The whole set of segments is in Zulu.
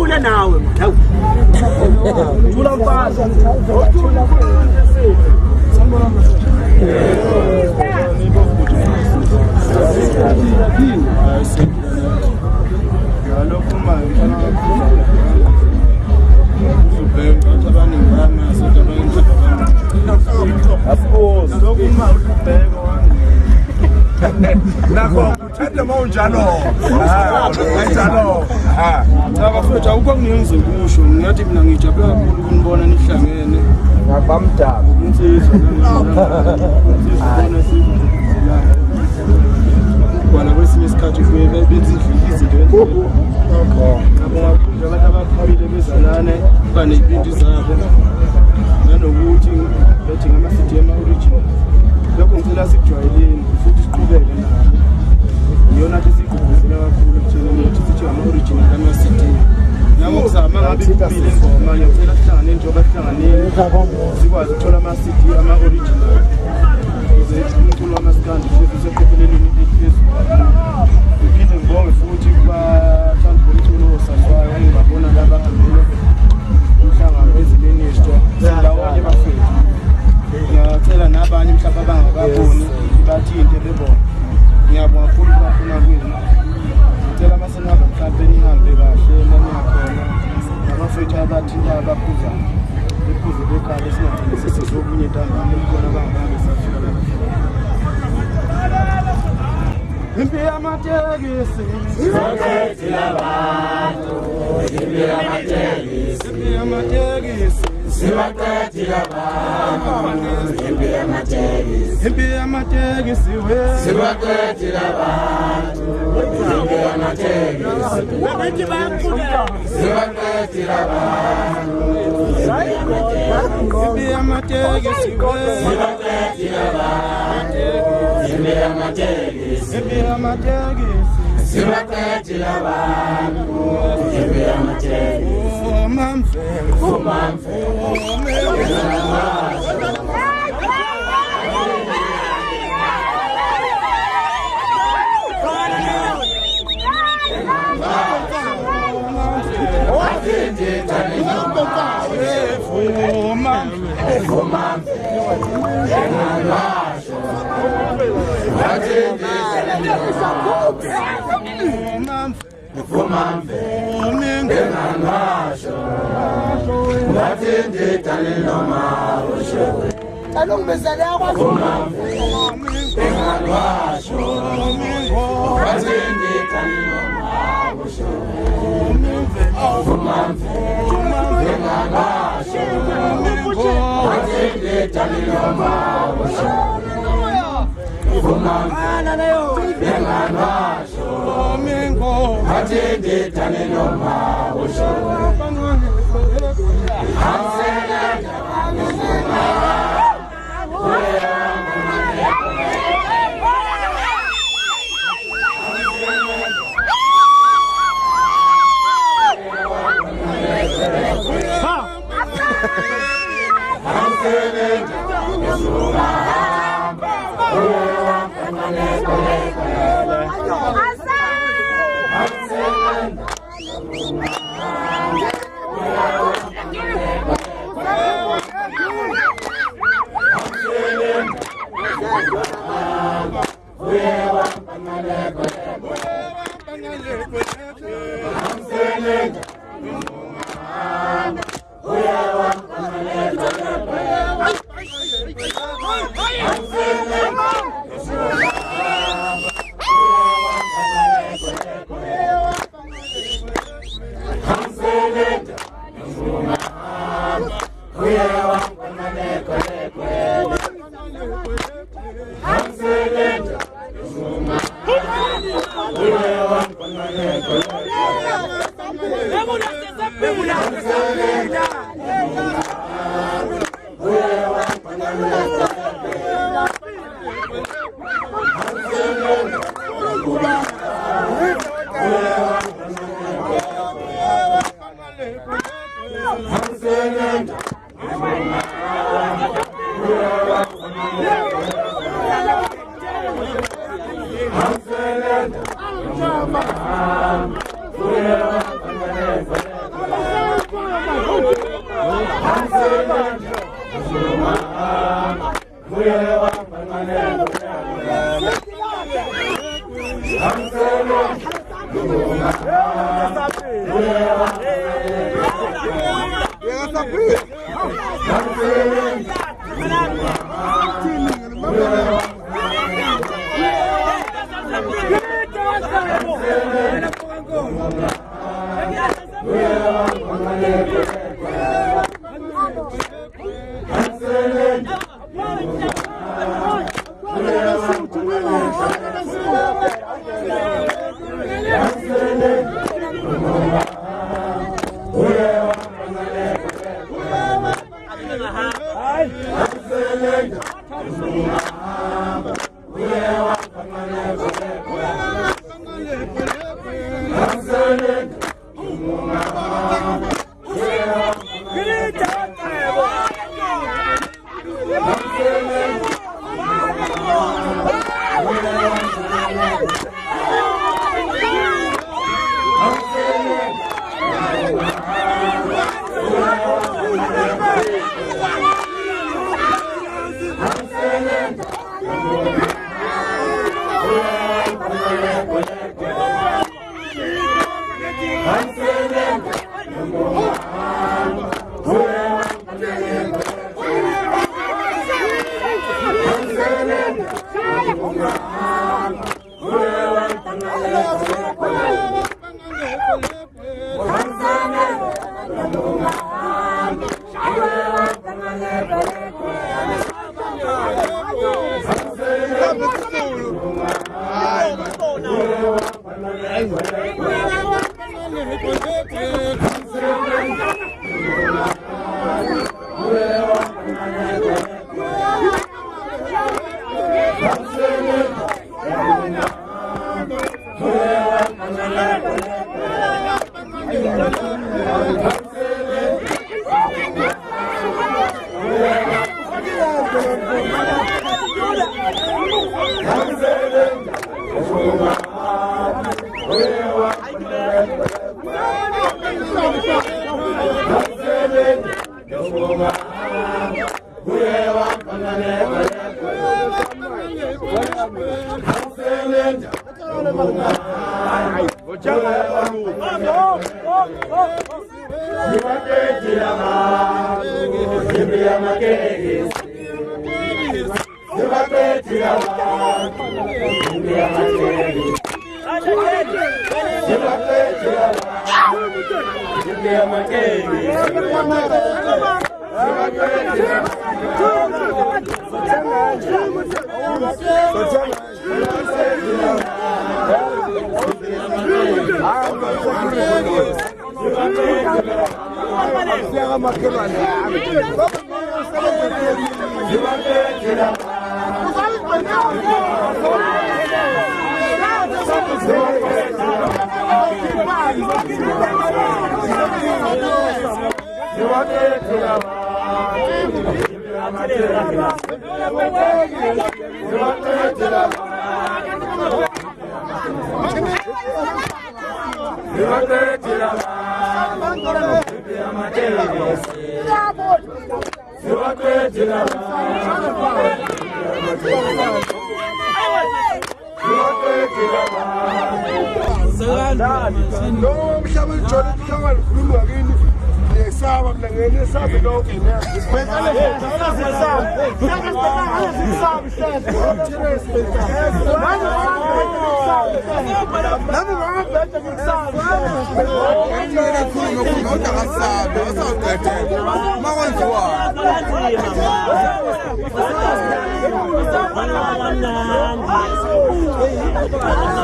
Thula nawe manje. Thula mfazi. Nakho uthanda mawunjalo njalo Abafethu awukwangiyonze kusho ngathi mina ngijabula kakhulu ukunibona nihlangene ngabamdaba insizwa kwana kwesinye isikhathi kuye benza izinto abantu abaphambili bezalane banezibindi zabo nanokuthi bethi ngama-city ama-original lokho ngicela sikujwayeleni futhi siqhubeke nabo iyona nto sigqugquzela kakhulu ekutheni ukuthi sithi ama-original ama-city nabo kuzama ngabe kubile ingoma ngiyacela sihlangane njengoba sihlanganile sikwazi ukuthola ama-city ama-original ukuze umculo wamasikandi futhi useqopheleleni eliphezulu. Ngiphinde ngibonge futhi kubathandi bomculo osaziwayo engibabona labahambile umhlangano weziministry ndawonye bafethu. Ngiyacela nabanye mhlawumbe abangakaboni bathinte bebona. Ngiyabonga kakhulu bafuna kwenu. Ngicela masenihamba mhlawumbe nihambe kahle naniyakhona nabafethu abathinta abaphuzayo bephuze bekhaya singagcini sesizokunye ntambama ukubona bangahambe safika lapha. Impi yamatekisi Siwaqedile abantu, impi yamatekisi. impi yamatekisi Siwaqedile abantu, impi yamatekisi. impi yamatekisi we Siwaqedile abantu, impi yamatekisi. Siwaqedile abantu, impi yamatekisi we siwaqedile abantu, impi yamatekisi. impi yamatekisi Siwaqedile abantu, impi yamatekisi. oh mamfengu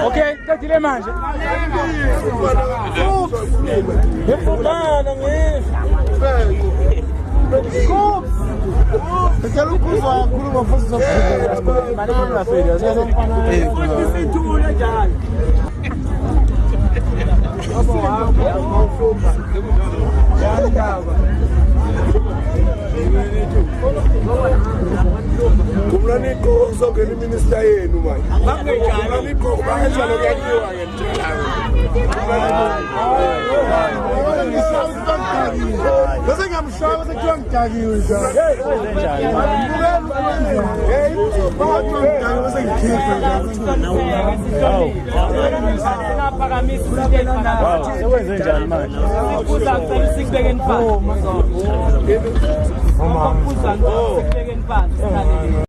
Ok, tu les manges. Kumlaniko soke ni minister yenu manje. Kumlaniko bakajalo kyanyiwa ngentela. Bese Ushaka sekuthiwa ngidakiwe njalo. Sekwenze njani manje? Kuza ngicela sikubekeni phansi. Uma kuza ngicela sikubekeni phansi.